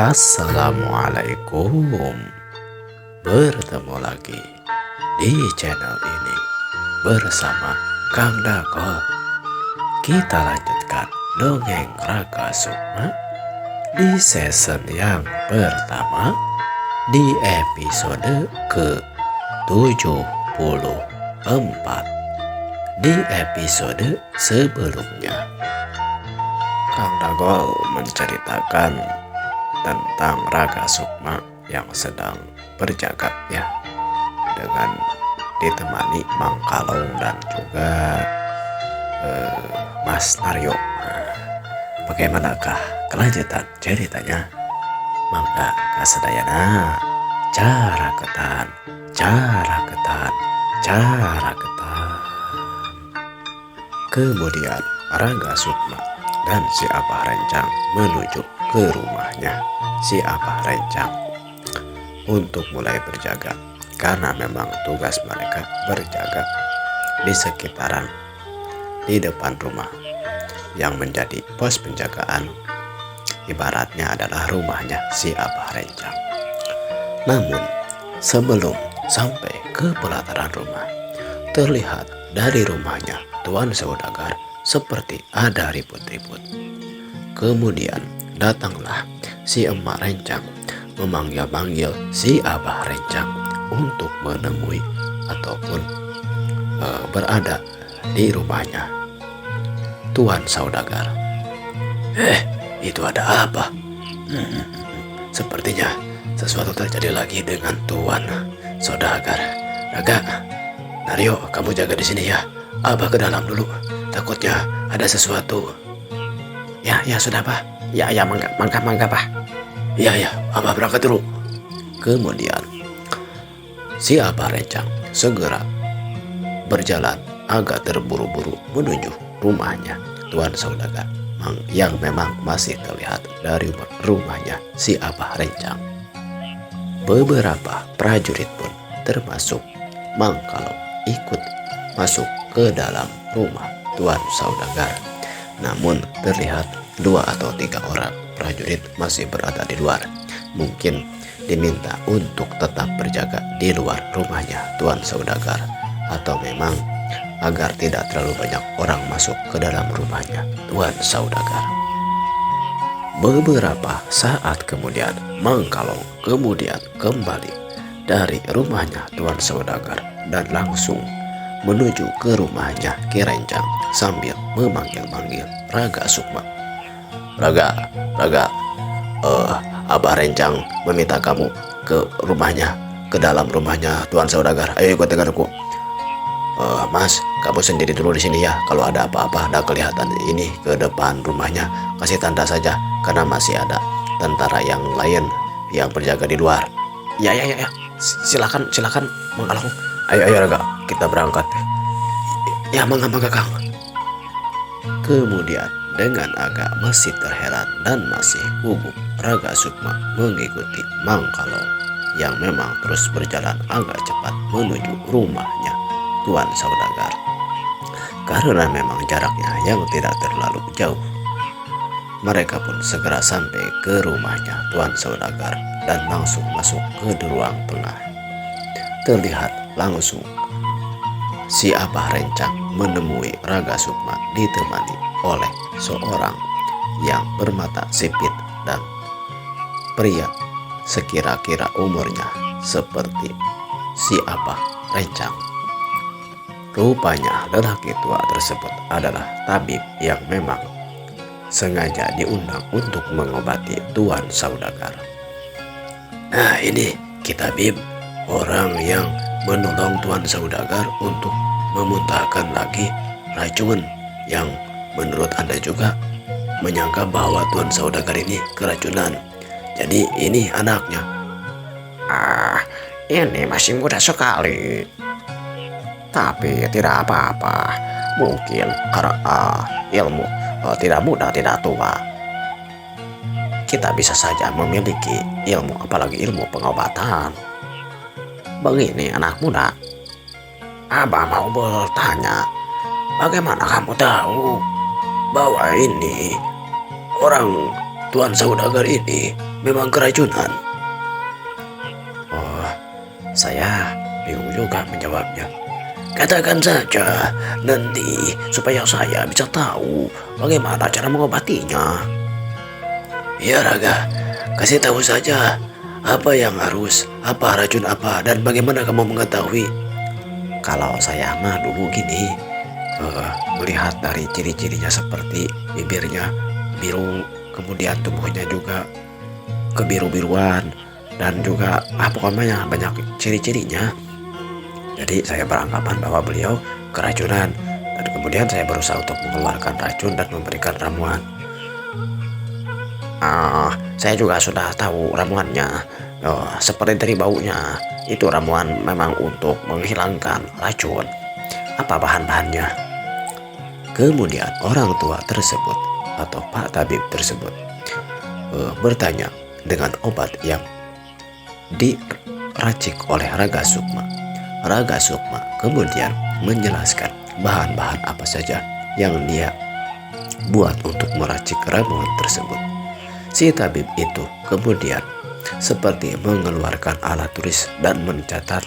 Assalamualaikum. Bertemu lagi di channel ini bersama Kang Dako. Kita lanjutkan dongeng Raka Sukma di season yang pertama di episode ke-74. Di episode sebelumnya Kang Dako menceritakan tentang Raka Sukma yang sedang berjaga ya, dengan ditemani Mang Kalong dan juga Mas Naryo. Bagaimanakah kelanjutan ceritanya? Mangga kasadayana cara ketan. Kemudian Raka Sukma dan si Abah Rencang menuju ke rumahnya si Abah Rencang untuk mulai berjaga, karena memang tugas mereka berjaga di sekitaran di depan rumah yang menjadi pos penjagaan, ibaratnya adalah rumahnya si Abah Rencang. Namun sebelum sampai ke pelataran rumah, terlihat dari rumahnya Tuan Saudagar seperti ada ribut-ribut. Kemudian datanglah si Emak Rencang memanggil-manggil si Abah Rencang untuk menemui ataupun berada di rumahnya Tuan Saudagar. Itu ada apa? Sepertinya sesuatu terjadi lagi dengan Tuan Saudagar. Raga, Naryo, kamu jaga di sini ya. Abah ke dalam dulu. Takutnya ada sesuatu. Ya sudah, Pak. Ya, mangga, Pak. Ya, Abah berangkat dulu. Kemudian si Abah Rencang segera berjalan agak terburu-buru menuju rumahnya Tuan Saudagar yang memang masih terlihat dari rumahnya si Abah Rencang. Beberapa prajurit pun termasuk Mang Kalong ikut masuk ke dalam rumah Tuan Saudagar. Namun terlihat 2 atau 3 orang prajurit masih berada di luar. Mungkin diminta untuk tetap berjaga di luar rumahnya Tuan Saudagar, atau memang agar tidak terlalu banyak orang masuk ke dalam rumahnya Tuan Saudagar. Beberapa saat kemudian Mang Kalong kemudian kembali dari rumahnya Tuan Saudagar dan langsung menuju ke rumahnya Ki Rencang sambil memanggil-manggil Raka Sukma. Raga, Abah Rencang meminta kamu ke rumahnya, ke dalam rumahnya Tuan Saudagar. Ayo ikut denganku. Mas, kamu sendiri dulu di sini ya. Kalau ada apa-apa, ada kelihatan ini ke depan rumahnya, kasih tanda saja, karena masih ada tentara yang lain yang berjaga di luar. Ya. Silakan, Mang Kalong. Ayo Raga, kita berangkat. Ya, mangga Kang. Kemudian dengan agak masih terheran dan masih gugup, Raka Sukma mengikuti Mang Kalong yang memang terus berjalan agak cepat menuju rumahnya Tuan Saudagar, karena memang jaraknya yang tidak terlalu jauh. Mereka pun segera sampai ke rumahnya Tuan Saudagar dan langsung masuk ke ruang tengah. Terlihat langsung si Abah Rencang menemui Raka Sukma ditemani oleh seorang yang bermata sipit dan pria sekira-kira umurnya seperti si Abah Rencang. Rupanya lelaki tua tersebut adalah tabib yang memang sengaja diundang untuk mengobati Tuan Saudagar. Nah, ini kita tabib, orang yang menolong Tuan Saudagar untuk memuntahkan lagi racun yang menurut Anda juga menyangka bahwa Tuan Saudagar ini keracunan. Jadi ini anaknya. Ini masih muda sekali, tapi tidak apa-apa. Mungkin karena ilmu tidak muda tidak tua, kita bisa saja memiliki ilmu, apalagi ilmu pengobatan. Begini anak muda, Abah mau bertanya, bagaimana kamu tahu bahwa ini orang Tuan Saudagar ini memang keracunan? Oh, saya bingung juga menjawabnya. Katakan saja nanti supaya saya bisa tahu bagaimana cara mengobatinya. Ya Raga, kasih tahu saja apa yang harus, apa racun apa, dan bagaimana kamu mengetahui. Kalau saya mah dulu gini, melihat dari ciri-cirinya seperti bibirnya biru, kemudian tubuhnya juga kebiru-biruan, dan juga pokoknya banyak ciri-cirinya. Jadi saya beranggapan bahwa beliau keracunan, dan kemudian saya berusaha untuk mengeluarkan racun dan memberikan ramuan. Saya juga sudah tahu ramuannya. Seperti dari baunya, itu ramuan memang untuk menghilangkan racun. Apa bahan-bahannya? Kemudian orang tua tersebut atau Pak Tabib tersebut bertanya dengan obat yang diracik oleh Raga Sukma. Raga Sukma kemudian menjelaskan bahan-bahan apa saja yang dia buat untuk meracik ramuan tersebut. Si tabib itu kemudian seperti mengeluarkan alat tulis dan mencatat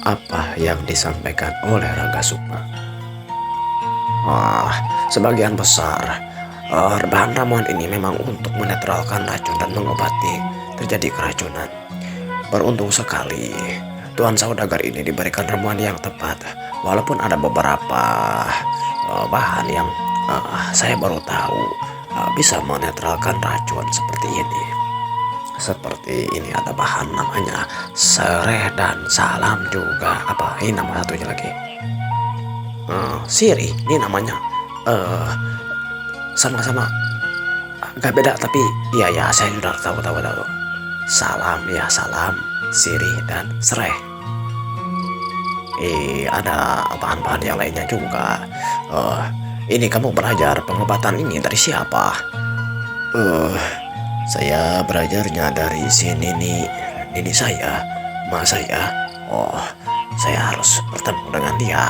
apa yang disampaikan oleh Raga Sukma. Sebagian besar bahan ramuan ini memang untuk menetralkan racun dan mengobati terjadi keracunan. Beruntung sekali Tuan Saudagar ini diberikan ramuan yang tepat, walaupun ada beberapa bahan yang saya baru tahu bisa menetralkan racun seperti ini. Seperti ini ada bahan namanya sereh dan salam juga. Apa ini nama satunya lagi? Siri, ini namanya sama-sama agak beda, tapi ya saya sudah tahu. Salam ya salam, siri dan sereh. Ada bahan-bahan yang lainnya juga. Ini kamu belajar pengobatan ini dari siapa? Saya belajarnya dari si Nini saya, ma saya. Saya harus bertemu dengan dia,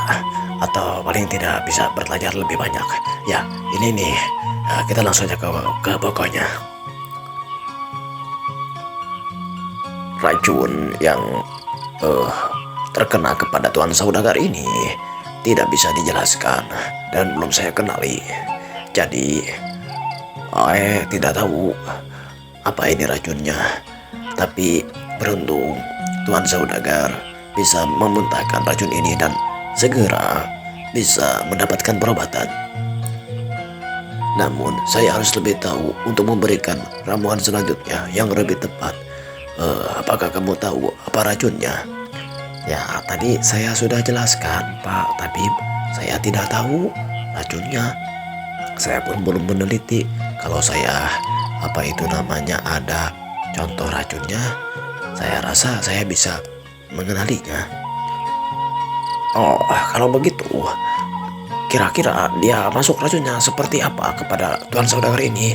atau paling tidak bisa belajar lebih banyak. Ya, ini nih, kita langsung aja ke pokoknya. Racun yang terkena kepada Tuan Saudagar ini tidak bisa dijelaskan dan belum saya kenali. Jadi, tidak tahu apa ini racunnya. Tapi beruntung Tuan Saudagar bisa memuntahkan racun ini dan segera bisa mendapatkan perobatan. Namun saya harus lebih tahu untuk memberikan ramuan selanjutnya yang lebih tepat. Apakah kamu tahu apa racunnya? Ya, tadi saya sudah jelaskan, Pak Tabib. Saya tidak tahu racunnya. Saya pun belum meneliti. Kalau saya ada contoh racunnya, saya rasa saya bisa mengenalinya. Kalau begitu, kira-kira dia masuk racunnya seperti apa kepada Tuan Saudagar ini?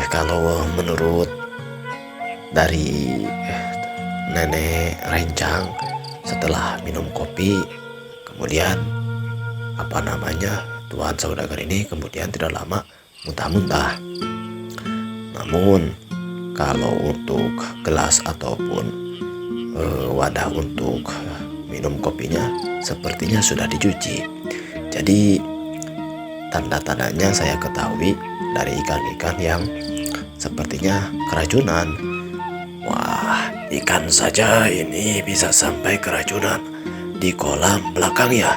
Kalau menurut dari Nenek Rencang, setelah minum kopi, kemudian Tuan Saudagar ini kemudian tidak lama muntah-muntah. Namun kalau untuk gelas ataupun wadah untuk minum kopinya sepertinya sudah dicuci. Jadi tanda-tandanya saya ketahui dari ikan-ikan yang sepertinya keracunan. Wah, ikan saja ini bisa sampai keracunan di kolam belakang ya?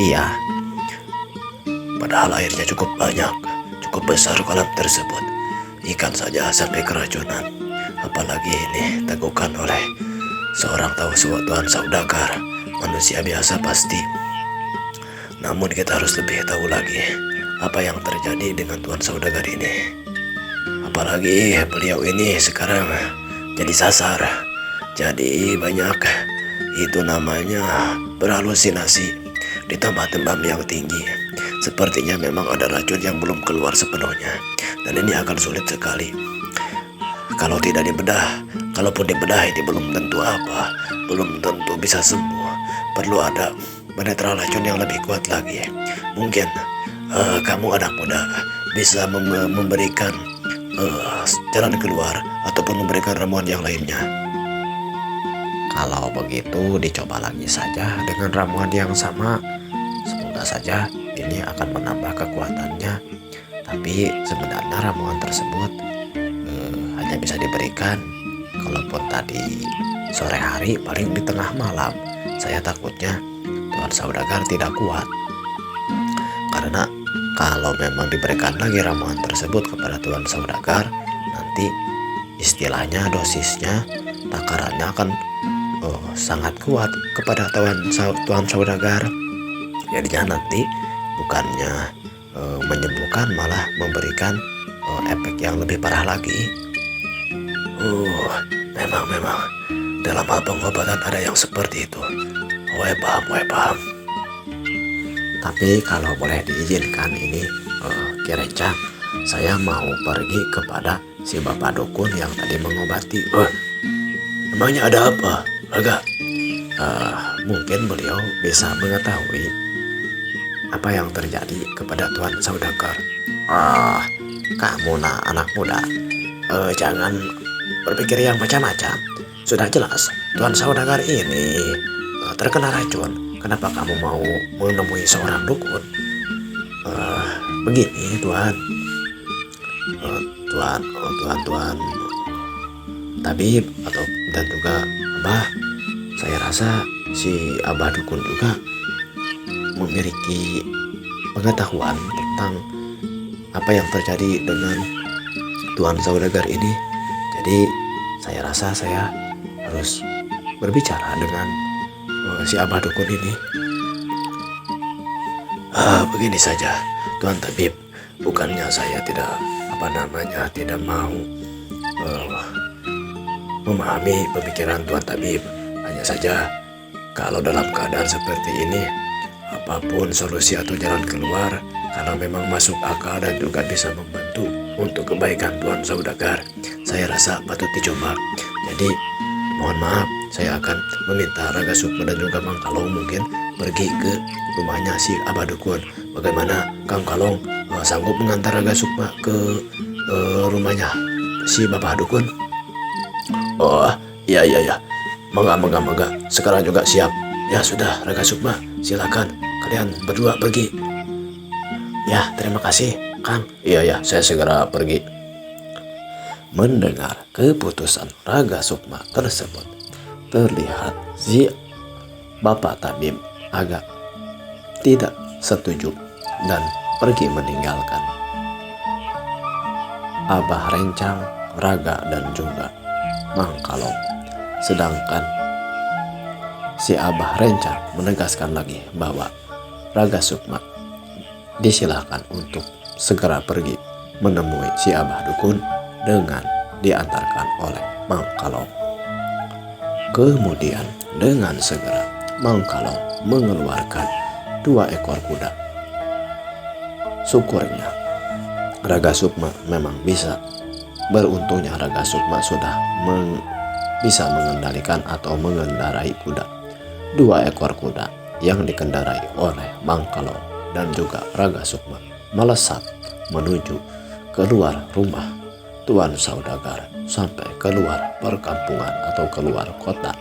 Iya. Padahal airnya cukup banyak, cukup besar kolam tersebut. Ikan saja sampai keracunan. Apalagi ini tegukan oleh seorang Tuan Saudagar, manusia biasa pasti. Namun kita harus lebih tahu lagi apa yang terjadi dengan Tuan Saudagar ini. Apalagi beliau ini sekarang jadi sasar, jadi banyak berhalusinasi, ditambah demam yang tinggi. Sepertinya memang ada racun yang belum keluar sepenuhnya, dan ini akan sulit sekali kalau tidak dibedah. Kalaupun dibedah ini belum tentu belum tentu bisa sembuh. Perlu ada penetral racun yang lebih kuat lagi. Mungkin kamu anak muda bisa memberikan jalan keluar ataupun memberikan ramuan yang lainnya. Kalau begitu dicoba lagi saja dengan ramuan yang sama. Semoga saja ini akan menambah kekuatannya. Tapi sebenarnya ramuan tersebut hanya bisa diberikan kalaupun tadi sore hari, paling di tengah malam. Saya takutnya Tuan Saudagar tidak kuat. Karena kalau memang diberikan lagi ramuan tersebut kepada Tuan Saudagar, nanti istilahnya dosisnya, takarannya akan sangat kuat kepada Tuan Saudagar. Jadinya nanti bukannya menyembuhkan, malah memberikan efek yang lebih parah lagi. Memang dalam hal pengobatan ada yang seperti itu. Paham. Tapi kalau boleh diizinkan ini Kirencang, saya mau pergi kepada si Bapak Dukun yang tadi mengobati. Emangnya ada apa, Raga? Mungkin beliau bisa mengetahui apa yang terjadi kepada Tuan Saudagar. Kamu anak muda, jangan berpikir yang macam-macam. Sudah jelas Tuan Saudagar ini terkena racun. Kenapa kamu mau menemui seorang dukun? Begini Tuan, Tuan tabib atau dan juga Abah, saya rasa si Abah dukun juga memiliki pengetahuan tentang apa yang terjadi dengan Tuan Saudagar ini. Jadi saya rasa saya harus berbicara dengan si Abah dukun ini. Begini saja Tuan Tabib, bukannya saya tidak mau memahami pemikiran Tuan Tabib. Hanya saja kalau dalam keadaan seperti ini, apapun solusi atau jalan keluar, kalau memang masuk akal dan juga bisa membantu untuk kebaikan Tuan Saudagar, saya rasa patut dicoba. Jadi mohon maaf, saya akan meminta Raga Sukma dan juga Mang Kalong mungkin pergi ke rumahnya si Abah Dukun. Bagaimana Kang Kalong sanggup mengantar Raga Sukma ke rumahnya si Bapak Dukun? Iya. Mangga. Sekarang juga siap. Ya sudah, Raga Sukma, silakan kalian berdua pergi. Ya, terima kasih, Kang. Iya, saya segera pergi. Mendengar keputusan Raga Sukma tersebut, terlihat si Bapak Tabib agak tidak setuju dan pergi meninggalkan Abah Rencang, Raga dan juga Mang Kalong. Sedangkan si Abah Rencang menegaskan lagi bahwa Raga Sukma disilahkan untuk segera pergi menemui si Abah Dukun dengan diantarkan oleh Mang Kalong. Kemudian dengan segera Mang Kalong mengeluarkan 2 ekor kuda. Syukurnya Raga Sukma memang bisa. Beruntungnya Raga Sukma sudah bisa mengendalikan atau mengendarai kuda. 2 ekor kuda yang dikendarai oleh Mang Kalong dan juga Raga Sukma melesat menuju keluar rumah Tuan Saudagar sampai keluar perkampungan atau keluar kota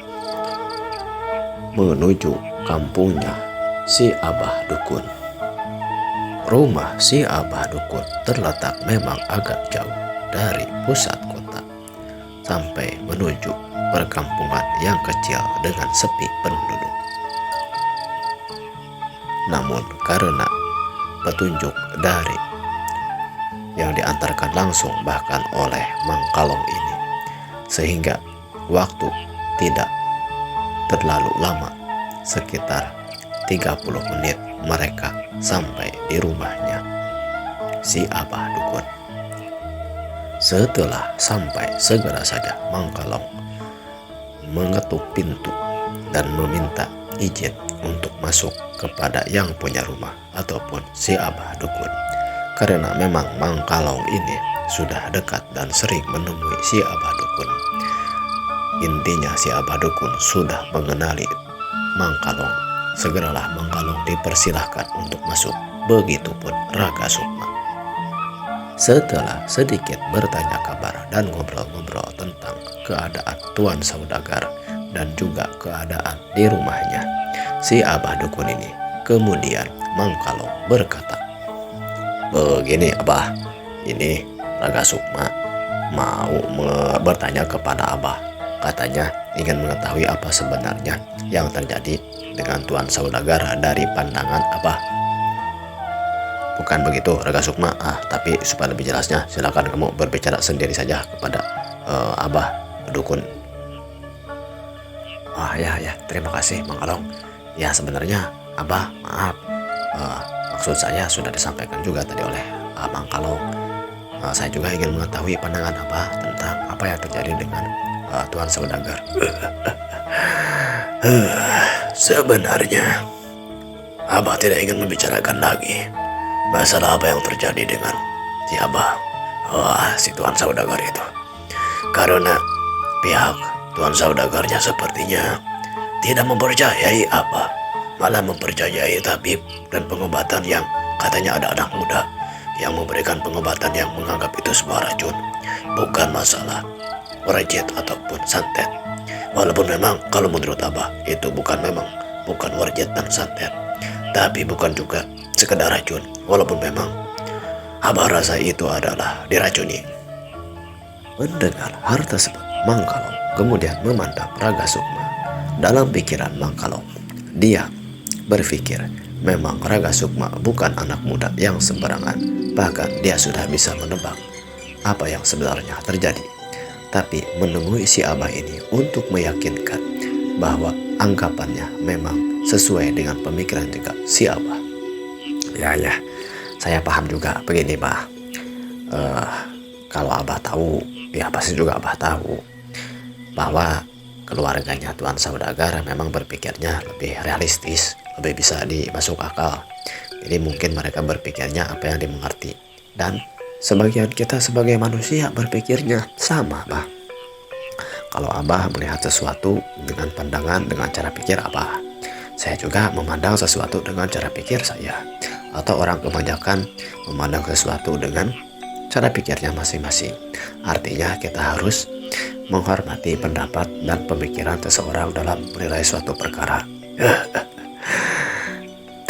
menuju kampungnya si Abah Dukun. Rumah si Abah Dukun terletak memang agak jauh dari pusat kota sampai menuju perkampungan yang kecil dengan sepi penduduk. Namun karena petunjuk dari yang diantarkan langsung bahkan oleh Mang Kalong ini, sehingga waktu tidak terlalu lama, sekitar 30 menit mereka sampai di rumahnya si Abah Dukun. Setelah sampai, segera saja Mang Kalong mengetuk pintu dan meminta izin untuk masuk kepada yang punya rumah ataupun si Abah Dukun. Karena memang Mang Kalong ini sudah dekat dan sering menemui si Abah Dukun. Intinya si Abah Dukun sudah mengenali Mang Kalong. Segeralah Mang Kalong dipersilahkan untuk masuk. Begitupun Raga Sukma. Setelah sedikit bertanya kabar dan ngobrol-ngobrol tentang keadaan Tuan Saudagar dan juga keadaan di rumahnya, si Abah Dukun ini kemudian Mang Kalong berkata, "Begini Abah, ini Raga Sukma mau bertanya kepada Abah. Katanya ingin mengetahui apa sebenarnya yang terjadi dengan Tuan Saudagar dari pandangan Abah." "Bukan begitu Raga Sukma, tapi supaya lebih jelasnya silakan kamu berbicara sendiri saja kepada Abah Dukun." Ya, terima kasih Mang Kalong. Ya sebenarnya Abah maaf, maksud saya sudah disampaikan juga tadi oleh Mang Kalong. Saya juga ingin mengetahui pandangan Abah tentang apa yang terjadi dengan Tuan Saudagar. Sebenarnya Abah tidak ingin membicarakan lagi masalah apa yang terjadi dengan si Abah, si Tuan Saudagar itu. Karena pihak Tuan Saudagarnya sepertinya tidak mempercayai Abah, malah mempercayai tabib dan pengobatan yang katanya ada anak muda yang memberikan pengobatan yang menganggap itu sebuah racun, bukan masalah warjit ataupun santet. Walaupun memang kalau menurut Abah itu bukan warjit dan santet, tapi bukan juga sekedar racun, walaupun memang Abah rasa itu adalah diracuni. Mendengar hal tersebut, Mang Kalong kemudian memandang Raga Sukma. Dalam pikiran Mang Kalong, dia berpikir memang Raga Sukma bukan anak muda yang sembarangan. Bahkan dia sudah bisa menebak apa yang sebenarnya terjadi. Tapi menemui si Abah ini untuk meyakinkan bahwa anggapannya memang sesuai dengan pemikiran juga si Abah. Ya, saya paham juga begini Bah. Kalau Abah tahu, ya pasti juga Abah tahu bahwa keluarganya Tuan Saudagar memang berpikirnya lebih realistis, lebih bisa dimasuk akal. Jadi mungkin mereka berpikirnya apa yang dimengerti. Dan sebagian kita sebagai manusia berpikirnya sama Bah. Kalau Abah melihat sesuatu dengan pandangan, dengan cara pikir Abah, saya juga memandang sesuatu dengan cara pikir saya. Atau orang kebanyakan memandang sesuatu dengan cara pikirnya masing-masing. Artinya kita harus menghormati pendapat dan pemikiran seseorang dalam menilai suatu perkara.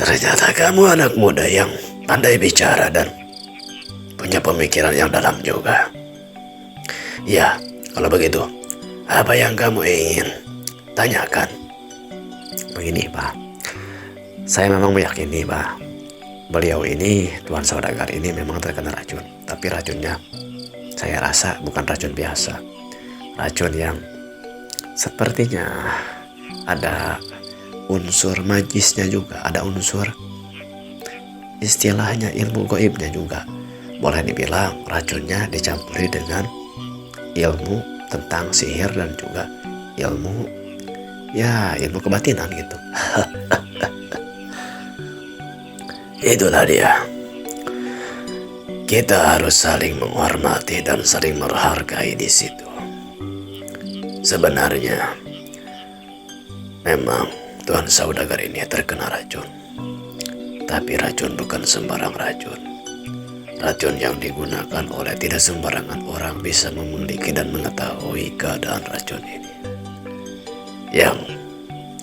Ternyata kamu anak muda yang pandai bicara dan punya pemikiran yang dalam juga. Ya, kalau begitu, apa yang kamu ingin tanyakan? Begini Pak, saya memang meyakini Pak, beliau ini, Tuan Saudagar ini memang terkena racun. Tapi racunnya saya rasa bukan racun biasa. Racun yang sepertinya ada unsur magisnya juga, ada unsur istilahnya ilmu gaibnya juga. Boleh dibilang racunnya dicampuri dengan ilmu tentang sihir dan juga ilmu kebatinan gitu. Itulah dia. Kita harus saling menghormati dan saling menghargai di situ. Sebenarnya memang Tuan Saudagar ini terkena racun. Tapi racun bukan sembarang racun. Racun yang digunakan oleh tidak sembarangan orang bisa memiliki dan mengetahui keadaan racun ini. Yang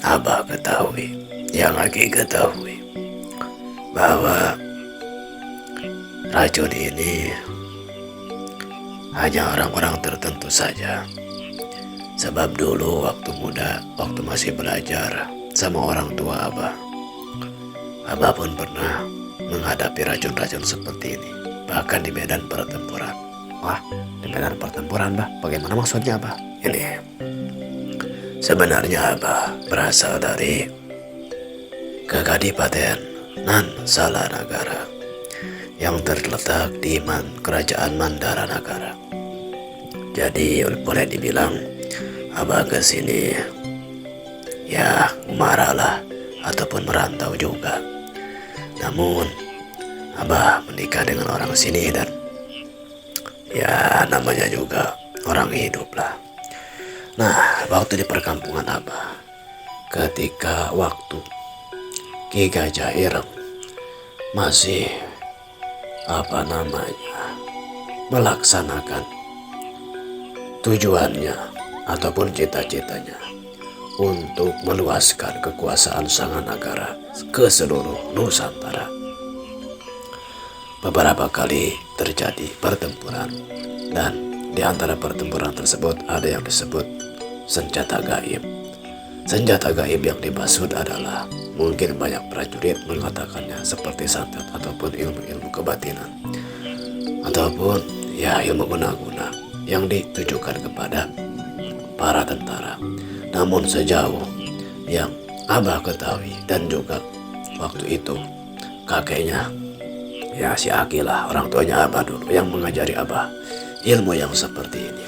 Abah ketahui, yang Aki ketahui, bahwa racun ini hanya orang-orang tertentu saja. Sebab dulu waktu muda, waktu masih belajar sama orang tua Abah pun pernah menghadapi racun-racun seperti ini. Bahkan di medan pertempuran. Wah, di medan pertempuran Bah? Bagaimana maksudnya Abah? Ini, sebenarnya Abah berasal dari Kekadipaten Nan Salanagara yang terletak di Kerajaan Mandaranagara. Jadi boleh dibilang Abah ke sini ya umara lah ataupun merantau juga. Namun Abah menikah dengan orang sini dan ya namanya juga orang hidup lah. Nah, waktu di perkampungan Abah, ketika waktu Ki Gajah Ireng masih melaksanakan tujuannya ataupun cita-citanya untuk meluaskan kekuasaan Sanganagara ke seluruh Nusantara. Beberapa kali terjadi pertempuran, dan di antara pertempuran tersebut ada yang disebut senjata gaib. Senjata gaib yang dimaksud adalah mungkin banyak prajurit mengatakannya seperti santet ataupun ilmu-ilmu kebatinan, ataupun ya ilmu guna-guna yang ditujukan kepada para tentara. Namun sejauh yang Abah ketahui, dan juga waktu itu kakeknya, ya si Aki lah, orang tuanya Abah dulu yang mengajari Abah ilmu yang seperti ini.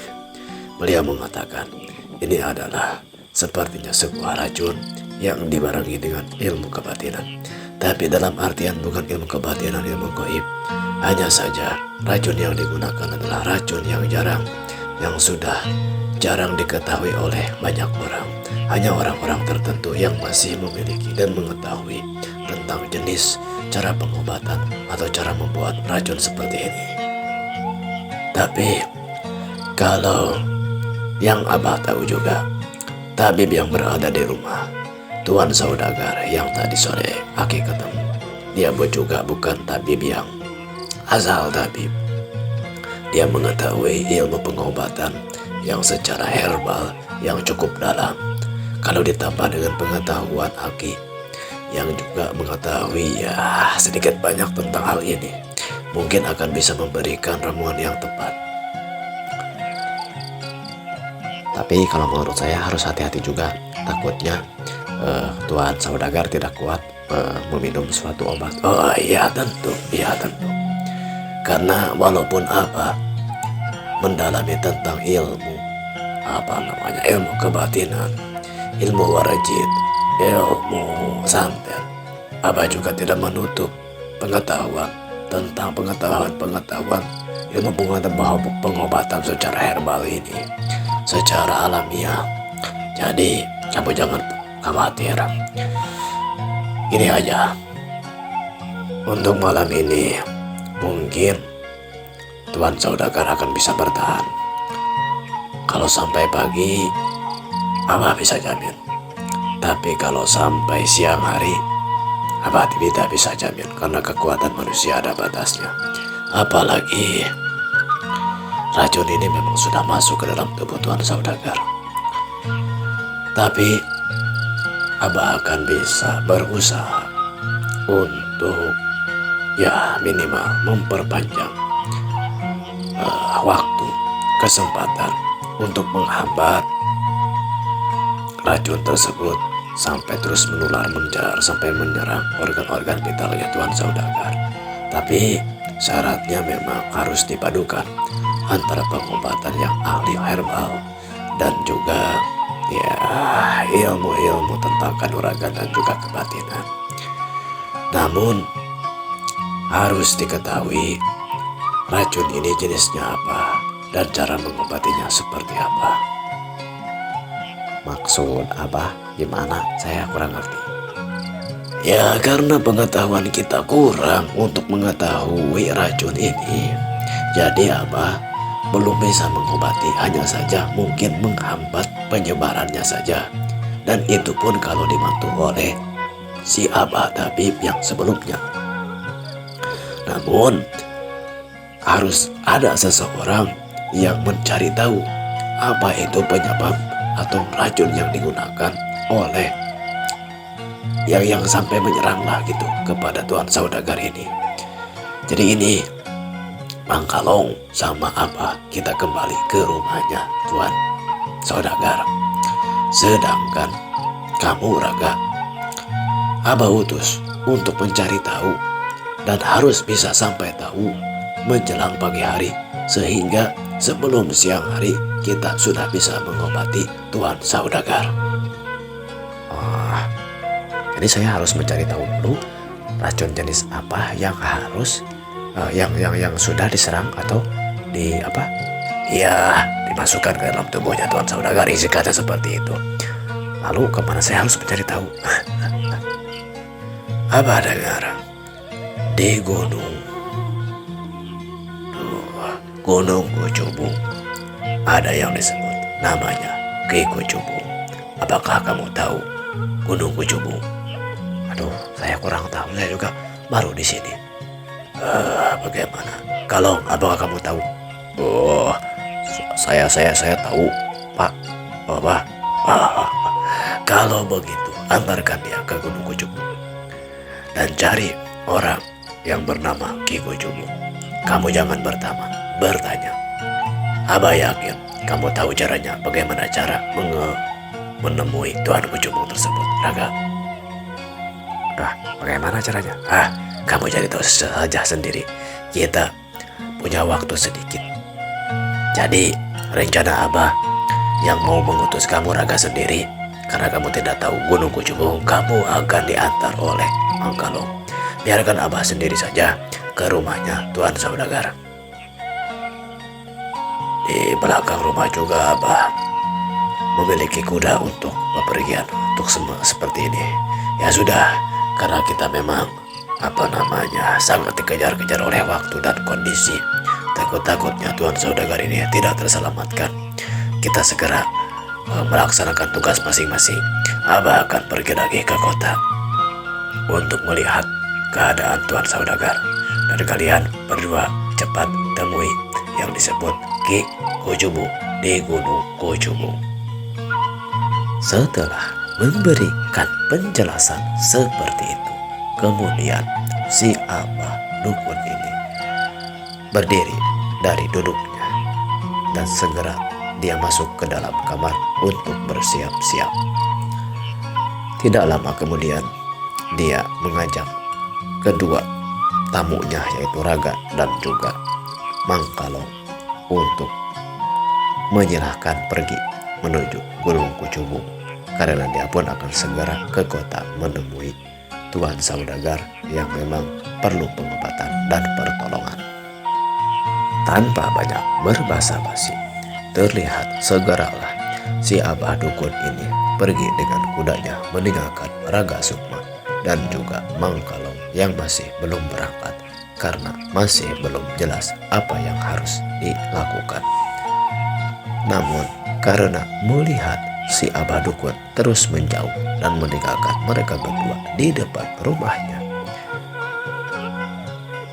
Beliau mengatakan ini adalah sepertinya sebuah racun yang dibarengi dengan ilmu kebatinan. Tapi dalam artian bukan ilmu kebatinan, ilmu gaib. Hanya saja racun yang digunakan adalah racun yang sudah jarang diketahui oleh banyak orang. Hanya orang-orang tertentu yang masih memiliki dan mengetahui tentang jenis, cara pengobatan, atau cara membuat racun seperti ini. Tapi kalau yang Abah tahu juga, tabib yang berada di rumah Tuan Saudagar yang tadi sore Aki ketemu, dia juga bukan tabib yang asal tabib. Dia mengetahui ilmu pengobatan yang secara herbal yang cukup dalam. Kalau ditambah dengan pengetahuan Aki yang juga mengetahui ya sedikit banyak tentang hal ini, mungkin akan bisa memberikan ramuan yang tepat. Tapi kalau menurut saya harus hati-hati juga. Takutnya Tuan Saudagar tidak kuat meminum suatu obat. Oh iya tentu. Karena walaupun Abah mendalami tentang ilmu ilmu kebatinan, ilmu warajit, ilmu santet, Abah juga tidak menutup pengetahuan tentang pengetahuan ilmu pengobatan secara herbal ini, secara alamiah. Jadi kamu jangan khawatir. Ini aja, untuk malam ini mungkin Tuan Saudagar akan bisa bertahan. Kalau sampai pagi, Abah bisa jamin. Tapi kalau sampai siang hari, Abah tidak bisa jamin, karena kekuatan manusia ada batasnya. Apalagi racun ini memang sudah masuk ke dalam tubuh Tuan Saudagar. Tapi Abah akan bisa berusaha untuk ya minimal memperpanjang waktu, kesempatan untuk menghambat racun tersebut sampai terus menular, menjalar, sampai menyerang organ-organ vitalnya Tuan Saudagar. Tapi syaratnya memang harus dipadukan antara pengobatan yang ahli herbal dan juga ya ilmu-ilmu tentang kanuragan dan juga kebatinan. Namun harus diketahui racun ini jenisnya apa dan cara mengobatinya seperti apa. Maksud Abah gimana? Saya kurang ngerti. Ya karena pengetahuan kita kurang untuk mengetahui racun ini, jadi Abah belum bisa mengobati, hanya saja mungkin menghambat penyebarannya saja. Dan itu pun kalau dibantu oleh si Abah tabib yang sebelumnya. Namun harus ada seseorang yang mencari tahu apa itu penyebab atau racun yang digunakan oleh yang sampai menyeranglah gitu kepada Tuan Saudagar ini. Jadi ini Mang Kalong sama Abah kita kembali ke rumahnya Tuan Saudagar. Sedangkan kamu Raga, Abah utus untuk mencari tahu dan harus bisa sampai tahu menjelang pagi hari, sehingga sebelum siang hari kita sudah bisa mengobati Tuan Saudagar. Jadi saya harus mencari tahu dulu racun jenis apa yang harus yang sudah diserang atau dimasukkan ke dalam tubuhnya Tuan Saudagar, isi kata seperti itu. Lalu kemana saya harus mencari tahu? Abah dengar di gunung Gunung Kucubung. Ada yang disebut namanya Ki Kucubung. Apakah kamu tahu Gunung Kucubung? Aduh, saya kurang tahu. Saya juga baru di sini. Bagaimana? Kalau apakah kamu tahu? Oh, saya tahu, Pak. Oh, Pak. Kalau begitu, antarkan dia ke Gunung Kucubung dan cari orang yang bernama Ki Kucubung. Kamu jangan bertanya. Abah yakin kamu tahu caranya, bagaimana cara menemui Tuan Kucubung tersebut, Raga. Bagaimana caranya? Kamu cari tahu saja sendiri. Kita punya waktu sedikit. Jadi, rencana Abah yang mau mengutus kamu, Raga, sendiri. Karena kamu tidak tahu Gunung Kucubung, kamu akan diantar oleh Mangkalong. Biarkan Abah sendiri saja ke rumahnya Tuan Saudagar. Di belakang rumah juga Abah memiliki kuda untuk bepergian untuk semua seperti ini. Ya sudah, karena kita memang sangat dikejar-kejar oleh waktu dan kondisi. Takut-takutnya Tuan Saudagar ini tidak terselamatkan. Kita segera melaksanakan tugas masing-masing. Abah akan pergi lagi ke kota untuk melihat keadaan Tuan Saudagar. Dan kalian berdua cepat temui yang disebut Ki Kucubung di Gunung Kucubung. Setelah memberikan penjelasan seperti itu, kemudian si Abah Dukun ini berdiri dari duduknya dan segera dia masuk ke dalam kamar untuk bersiap-siap. Tidak lama kemudian dia mengajak kedua tamunya, yaitu Raga dan juga Mangkalong, untuk menyerahkan pergi menuju Gunung Kucubung, karena dia pun akan segera ke kota menemui Tuan Saudagar yang memang perlu pengobatan dan pertolongan. Tanpa banyak berbasa-basi, terlihat segeralah si Abah Dukun ini pergi dengan kudanya meninggalkan Raga Sukma dan juga Mangkalong yang masih belum berangkat karena masih belum jelas apa yang harus dilakukan. Namun karena melihat si Abah Dukun terus menjauh dan meninggalkan mereka berdua di depan rumahnya,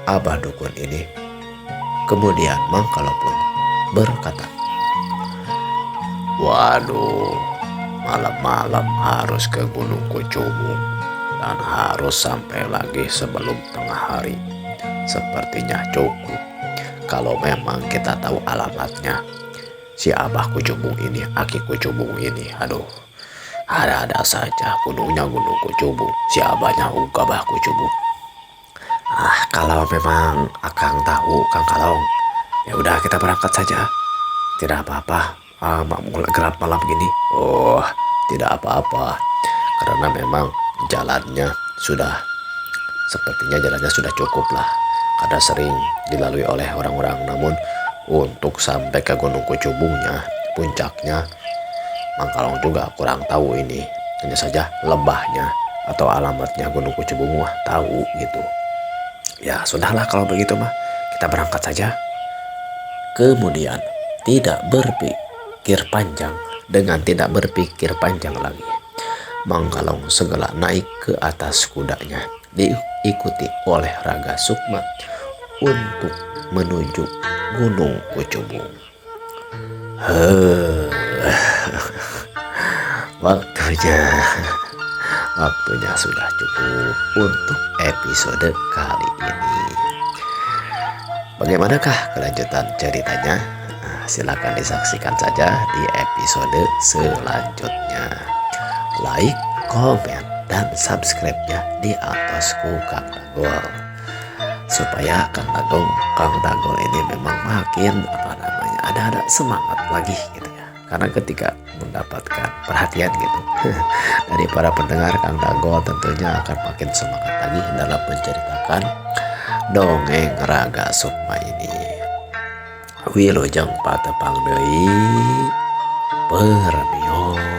Abah Dukun ini kemudian Mangkalong pun berkata, "Waduh, malam-malam harus ke Gunung Kucubung dan harus sampai lagi sebelum tengah hari. Sepertinya cukup kalau memang kita tahu alamatnya. Si Abah Kucubung ini, Aki Kucubung ini, aduh, ada-ada saja gunungnya Gunung Kucubung, si Abahnya Abah Kucubung. Kalau memang Akang tahu, Kang Kalong, ya udah kita berangkat saja. Tidak apa-apa, gelap malam gini." "Oh, tidak apa-apa, karena memang sepertinya jalannya sudah cukup lah, karena sering dilalui oleh orang-orang. Namun untuk sampai ke Gunung Kucubungnya, puncaknya, Mangkalong juga kurang tahu ini. Hanya saja lebahnya atau alamatnya Gunung Kucubung tahu gitu. Ya sudahlah kalau begitu mah, kita berangkat saja." Kemudian dengan tidak berpikir panjang lagi, Mangkalong segera naik ke atas kudanya diikuti oleh Raga Sukma untuk menuju Gunung Kucubung. Waktunya sudah cukup untuk episode kali ini. Bagaimanakah kelanjutan ceritanya? Silakan disaksikan saja di episode selanjutnya. Like, komen, dan subscribe-nya di atasku Kang Dagol, supaya Kang Dagol ini memang makin ada semangat lagi gitu ya. Karena ketika mendapatkan perhatian gitu dari para pendengar, Kang Dagol tentunya akan makin semangat lagi dalam menceritakan dongeng Raga Sukma ini. Wilujeng patepang deui, permios.